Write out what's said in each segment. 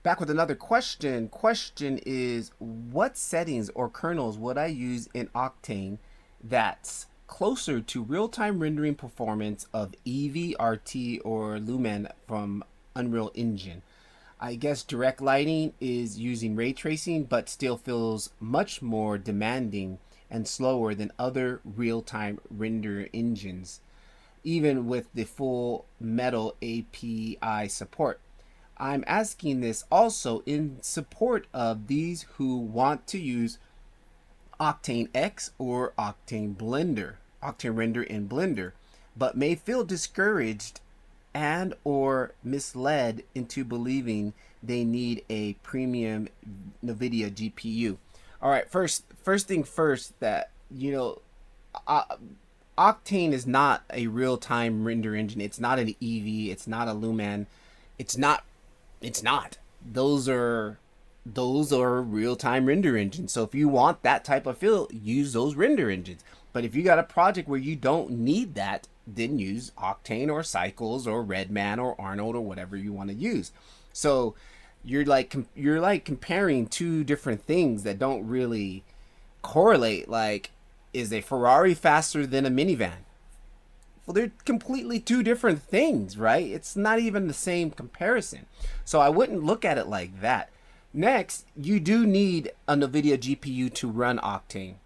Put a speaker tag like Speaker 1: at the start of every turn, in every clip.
Speaker 1: back with another question. Question is, what settings or kernels would I use in Octane that's closer to real-time rendering performance of Eevee, RT, or Lumen from Unreal Engine? I guess direct lighting is using ray tracing, but still feels much more demanding and slower than other real-time render engines, even with the full Metal API support. I'm asking this also in support of these who want to use Octane X or Octane Render in Blender, but may feel discouraged and or misled into believing they need a premium Nvidia GPU. All right, first thing first, that uh, Octane is not a real-time render engine. It's not an Eevee, it's not a Lumen. It's not it's not. Those are real-time render engines. So if you want that type of feel, use those render engines. But if you got a project where you don't need that, then use Octane or Cycles or Redman or Arnold or whatever you want to use. So you're like comparing two different things that don't really correlate. Like, is a Ferrari faster than a minivan? Well, they're completely two different things, right? It's not even the same comparison. So I wouldn't look at it like that. Next, you do need a NVIDIA GPU to run Octane,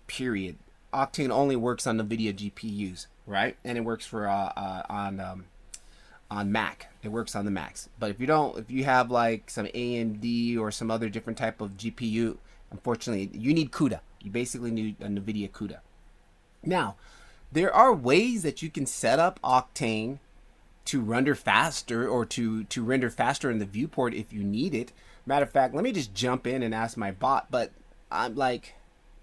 Speaker 1: period. Octane only works on NVIDIA GPUs, right? And it works for on Mac. It works on the Macs. But if you have like some AMD or some other different type of GPU, unfortunately, you need CUDA. You basically need a NVIDIA CUDA. Now, there are ways that you can set up Octane to render faster or to render faster in the viewport if you need it. Matter of fact, let me just jump in and ask my bot, but I'm like,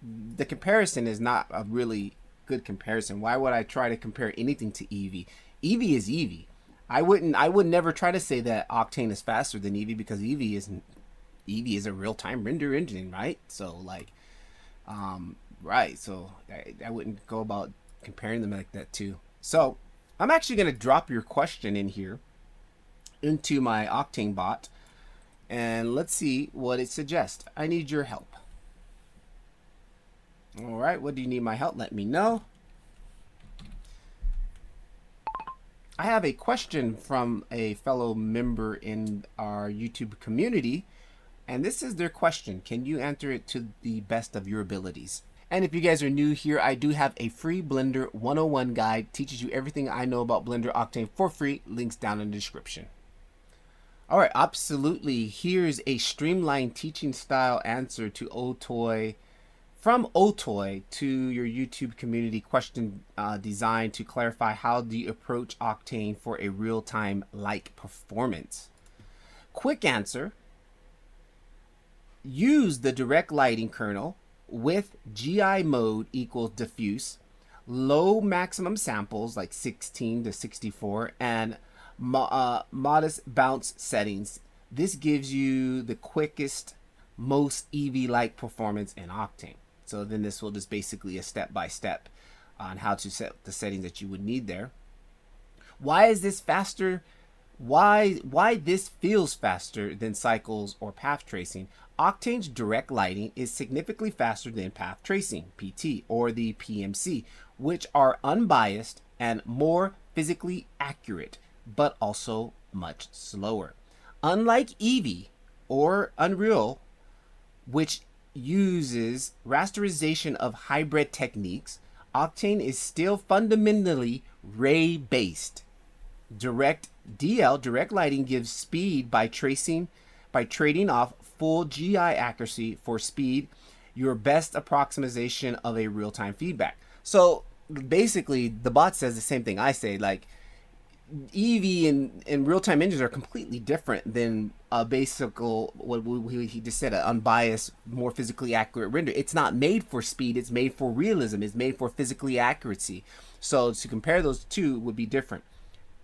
Speaker 1: the comparison is not a really good comparison. Why would I try to compare anything to Eevee? Eevee is Eevee. I would never try to say that Octane is faster than Eevee, because Eevee is a real-time render engine, right? So like, right. So I wouldn't go about comparing them like that too. So I'm actually going to drop your question in here into my Octane bot, and let's see what it suggests. I need your help. All right, what do you need my help? Let me know. I have a question from a fellow member in our YouTube community, and this is their question. Can you answer it to the best of your abilities? And if you guys are new here, I do have a free Blender 101 guide. Teaches you everything I know about Blender Octane for free. Links down in the description. All right, absolutely. Here's a streamlined teaching style answer to Otoy, from Otoy to your YouTube community question, designed to clarify how do you approach Octane for a real-time like performance. Quick answer: use the direct lighting kernel with GI mode equals diffuse, low maximum samples like 16 to 64, and modest bounce settings. This gives you the quickest, most Eevee-like performance in Octane. So then this will just basically a step-by-step on how to set the settings that you would need there. Why is this faster? Why this feels faster than Cycles or path tracing? Octane's direct lighting is significantly faster than path tracing, PT, or the PMC, which are unbiased and more physically accurate, but also much slower. Unlike Eevee or Unreal, which uses rasterization of hybrid techniques, Octane is still fundamentally ray-based. Direct lighting gives speed by trading off full GI accuracy for speed, your best approximation of a real-time feedback. So basically, the bot says the same thing I say. Like, Eevee and real-time engines are completely different than a basic, what he just said, an unbiased, more physically accurate render. It's not made for speed. It's made for realism. It's made for physically accuracy. So to compare those two would be different.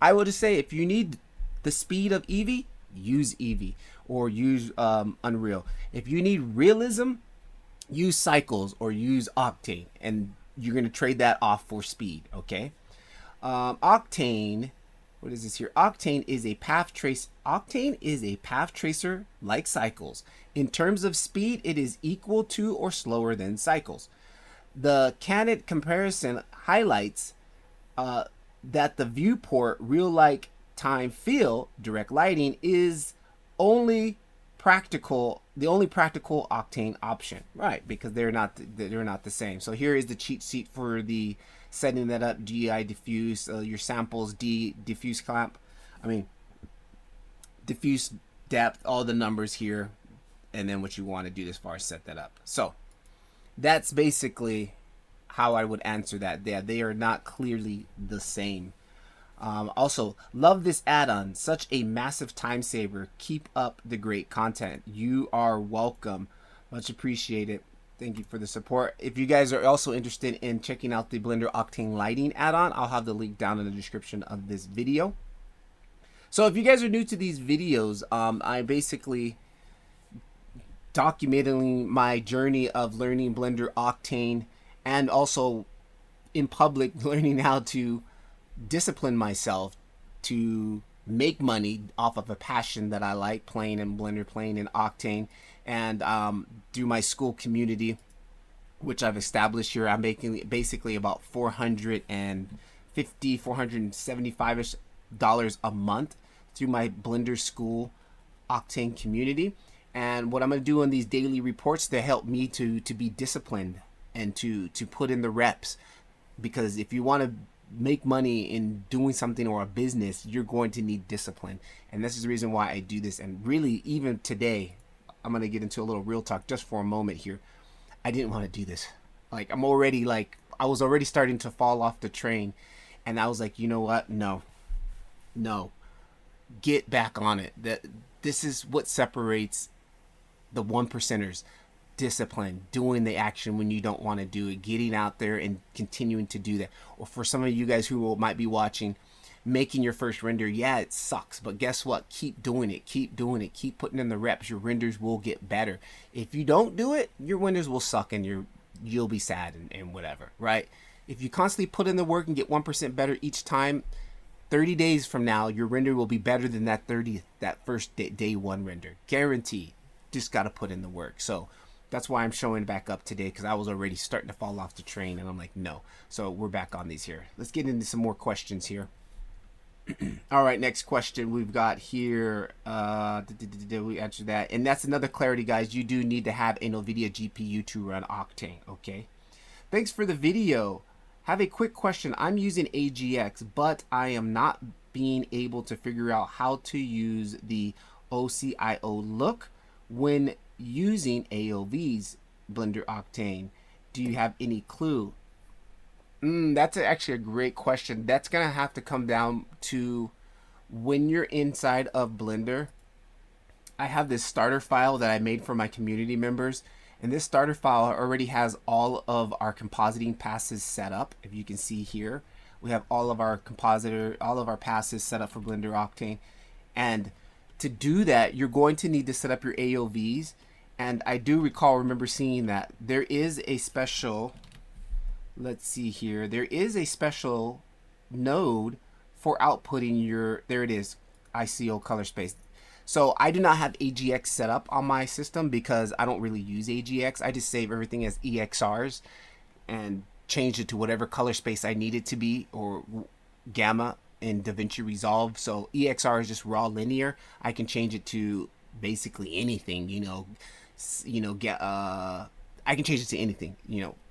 Speaker 1: I would just say, if you need the speed of Eevee, use Eevee or use Unreal. If you need realism, use Cycles or use Octane, and you're going to trade that off for speed, okay? Octane what is this here? Octane is a path trace. Octane is a path tracer like Cycles. In terms of speed, it is equal to or slower than Cycles. The candid comparison highlights that the viewport real like time feel direct lighting is only practical, the only practical Octane option, right? Because they're not the same. So here is the cheat sheet for the setting that up. GI diffuse, your samples, diffuse clamp, diffuse depth, all the numbers here, and then what you want to do as far as set that up. So that's basically how I would answer that. They are not clearly the same. Also, love this add-on. Such a massive time saver. Keep up the great content. You are welcome. Much appreciated. Thank you for the support. If you guys are also interested in checking out the Blender Octane lighting add-on, I'll have the link down in the description of this video. So if you guys are new to these videos, I basically documenting my journey of learning Blender Octane, and also in public learning how to discipline myself to make money off of a passion that I like, playing in Blender, playing in Octane, and through my school community, which I've established here. I'm making basically about $475-ish a month through my Blender school Octane community. And what I'm going to do on these daily reports to help me to be disciplined and to put in the reps, because if you want to make money in doing something or a business, you're going to need discipline. And this is the reason why I do this. And really, even today, I'm going to get into a little real talk just for a moment here. I didn't want to do this. I was already starting to fall off the train, and I was like, you know what? No, get back on it. This is what separates the 1%ers. Discipline, doing the action when you don't want to do it, getting out there and continuing to do that. Or for some of you guys who might be watching, making your first render, yeah, it sucks, but guess what? Keep doing it, keep putting in the reps. Your renders will get better. If you don't do it, your renders will suck and you'll be sad and whatever, right? If you constantly put in the work and get 1% better each time, 30 days from now, your render will be better than that first day one render. Guaranteed. Just got to put in the work. So that's why I'm showing back up today, because I was already starting to fall off the train, and I'm like, no. So we're back on these here. Let's get into some more questions here. All right, next question we've got here. Did we answer that? And that's another clarity, guys. You do need to have an Nvidia GPU to run Octane, okay? Thanks for the video. Have a quick question. I'm using AGX, but I am not being able to figure out how to use the OCIO look when using aovs Blender Octane. Do you have any clue? That's actually a great question. That's gonna have to come down to when you're inside of Blender. I have this starter file that I made for my community members, and this starter file already has all of our compositing passes set up. If you can see here, we have all of our passes set up for Blender Octane. And to do that, you're going to need to set up your aovs. And I do remember seeing that there is a special, let's see here, there is a special node for outputting your, there it is, ICO color space. So I do not have AGX set up on my system because I don't really use AGX. I just save everything as EXRs and change it to whatever color space I need it to be, or gamma in DaVinci Resolve. So EXR is just raw linear. I can change it to basically anything, I can change it to anything,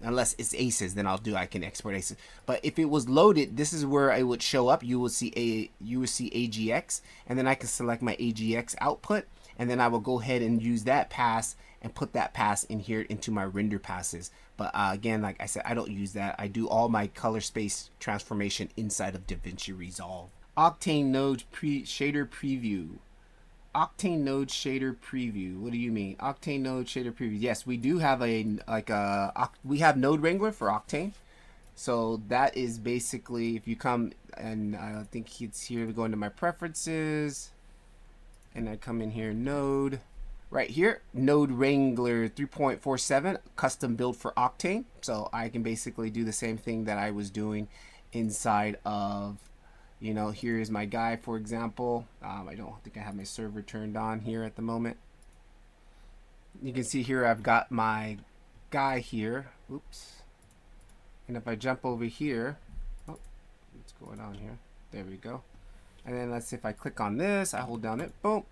Speaker 1: unless it's aces, then I can export aces. But if it was loaded, this is where I would show up. You will see AGX, and then I can select my AGX output, and then I will go ahead and use that pass and put that pass in here into my render passes. But again, like I said, I don't use that. I do all my color space transformation inside of DaVinci Resolve. Octane node shader preview. Octane node shader preview. What do you mean? Octane node shader preview. Yes, we do have we have node Wrangler for Octane. So that is basically, if you come, and I think it's here, go into my preferences, and I come in here, node, right here, node Wrangler 3.47, custom build for Octane. So I can basically do the same thing that I was doing inside of You know, here is my guy, for example. I don't think I have my server turned on here at the moment. You can see here I've got my guy here. Oops. And if I jump over here, oh, what's going on here? There we go. And then let's see if I click on this, I hold down it, boom.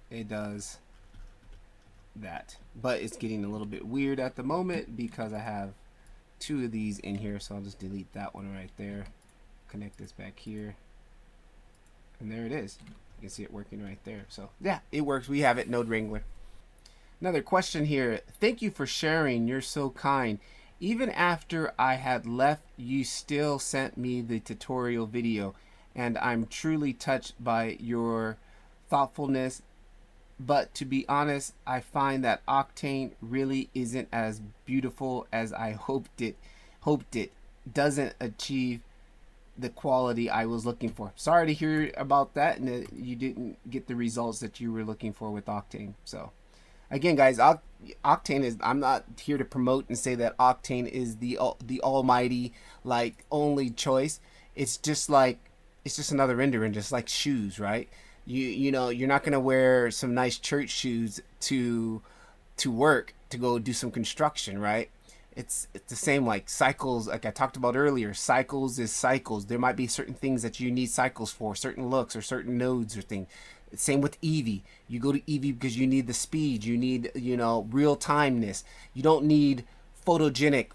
Speaker 1: It does that. But it's getting a little bit weird at the moment because I have two of these in here, so I'll just delete that one right there. Connect this back here. And there it is. You can see it working right there. So yeah, it works. We have it, Node Wrangler. Another question here. Thank you for sharing. You're so kind. Even after I had left, you still sent me the tutorial video, and I'm truly touched by your thoughtfulness. But to be honest, I find that Octane really isn't as beautiful as I hoped it. Doesn't achieve the quality I was looking for. Sorry to hear about that, and that you didn't get the results that you were looking for with Octane. So again, guys, Octane is, I'm not here to promote and say that Octane is the almighty, like, only choice. It's just another rendering, just like shoes, right? You know, you're not gonna wear some nice church shoes to work, to go do some construction, right? It's the same, like cycles, like I talked about earlier. Cycles is cycles. There might be certain things that you need cycles for, certain looks or certain nodes or things. Same with Eevee. You go to Eevee because you need the speed. You need, you know, real timeness. You don't need photogenic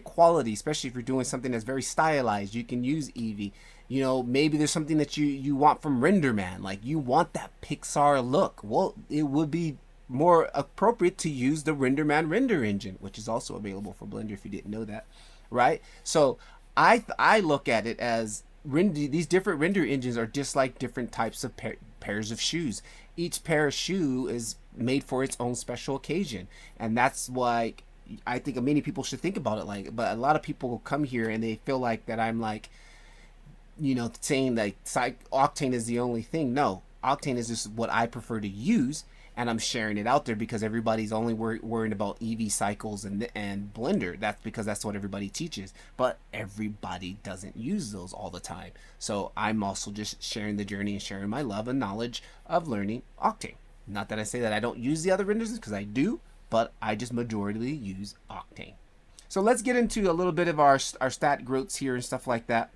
Speaker 1: quality, especially if you're doing something that's very stylized. You can use Eevee. You know, maybe there's something that you want from Renderman, like you want that Pixar look. Well, it would be more appropriate to use the Renderman render engine, which is also available for Blender if you didn't know that, right? So I look at it as these different render engines are just like different types of pairs of shoes. Each pair of shoe is made for its own special occasion, and that's why I think many people should think about it like. But a lot of people come here and they feel like that I'm like, you know, saying that Octane is the only thing. No, Octane is just what I prefer to use, and I'm sharing it out there because everybody's only worrying about Eevee cycles and Blender. That's because that's what everybody teaches, but everybody doesn't use those all the time. So I'm also just sharing the journey and sharing my love and knowledge of learning Octane. Not that I say that I don't use the other renders, because I do, but I just majority use Octane. So let's get into a little bit of our stat growths here and stuff like that.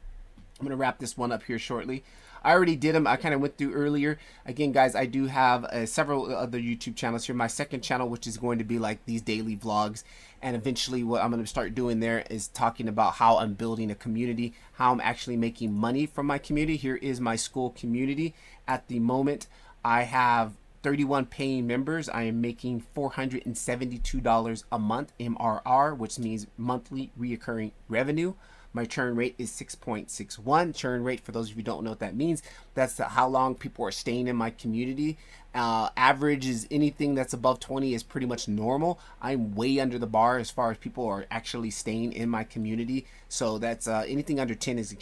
Speaker 1: I'm going to wrap this one up here shortly. I already did them. I kind of went through earlier. Again, guys, I do have several other YouTube channels here. My second channel, which is going to be like these daily vlogs. And eventually what I'm going to start doing there is talking about how I'm building a community, how I'm actually making money from my community. Here is my school community. At the moment, I have 31 paying members. I am making $472 a month MRR, which means monthly reoccurring revenue. My churn rate is 6.61. Churn rate, for those of you who don't know what that means, that's how long people are staying in my community. Average is anything that's above 20 is pretty much normal. I'm way under the bar as far as people are actually staying in my community. So that's anything under 10 is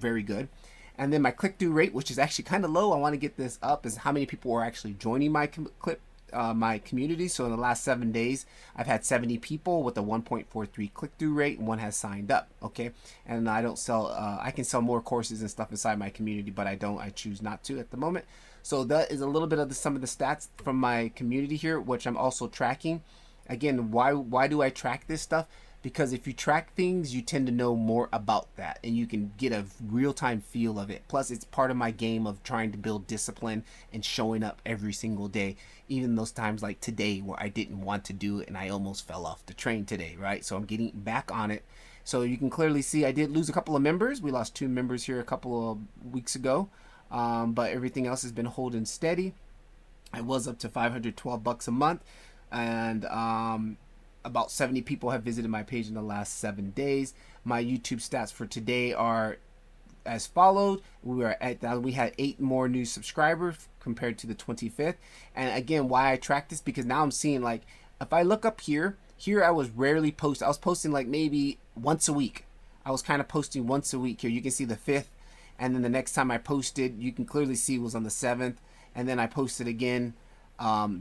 Speaker 1: very good. And then my click-through rate, which is actually kind of low, I want to get this up, is how many people are actually joining my my community. So in the last 7 days, I've had 70 people with a 1.43 click-through rate, and one has signed up. Okay, and I don't sell. I can sell more courses and stuff inside my community, but I don't. I choose not to at the moment. So that is a little bit of some of the stats from my community here, which I'm also tracking. Again, why do I track this stuff? Because if you track things, you tend to know more about that, and you can get a real-time feel of it. Plus, it's part of my game of trying to build discipline and showing up every single day, even those times like today where I didn't want to do it and I almost fell off the train today, right? So I'm getting back on it. So you can clearly see I did lose a couple of members. We lost 2 members here a couple of weeks ago, but everything else has been holding steady. I was up to $512 a month, and about 70 people have visited my page in the last 7 days. My YouTube stats for today are as follows. We had 8 more new subscribers compared to the 25th. And again, why I track this, because now I'm seeing, like, if I look up here I was rarely posting. I was posting like maybe once a week. I was kind of posting once a week here. You can see the 5th, and then the next time I posted, you can clearly see, was on the 7th, and then I posted again.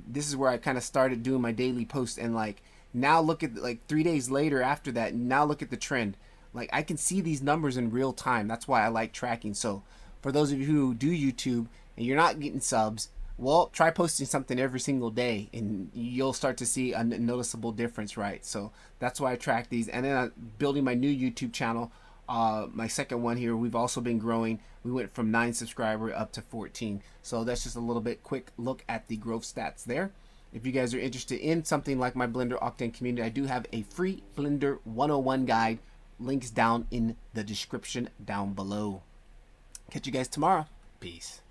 Speaker 1: This is where I kind of started doing my daily post, and like, now look at, like, 3 days later after that, now look at the trend. Like I can see these numbers in real time. That's why I like tracking. So for those of you who do YouTube and you're not getting subs, well, try posting something every single day and you'll start to see a noticeable difference, right? So that's why I track these. And then building my new YouTube channel, my second one here, we've also been growing. We went from 9 subscribers up to 14. So that's just a little bit quick look at the growth stats there. If you guys are interested in something like my Blender Octane community, I do have a free Blender 101 guide. Links down in the description down below. Catch you guys tomorrow. Peace.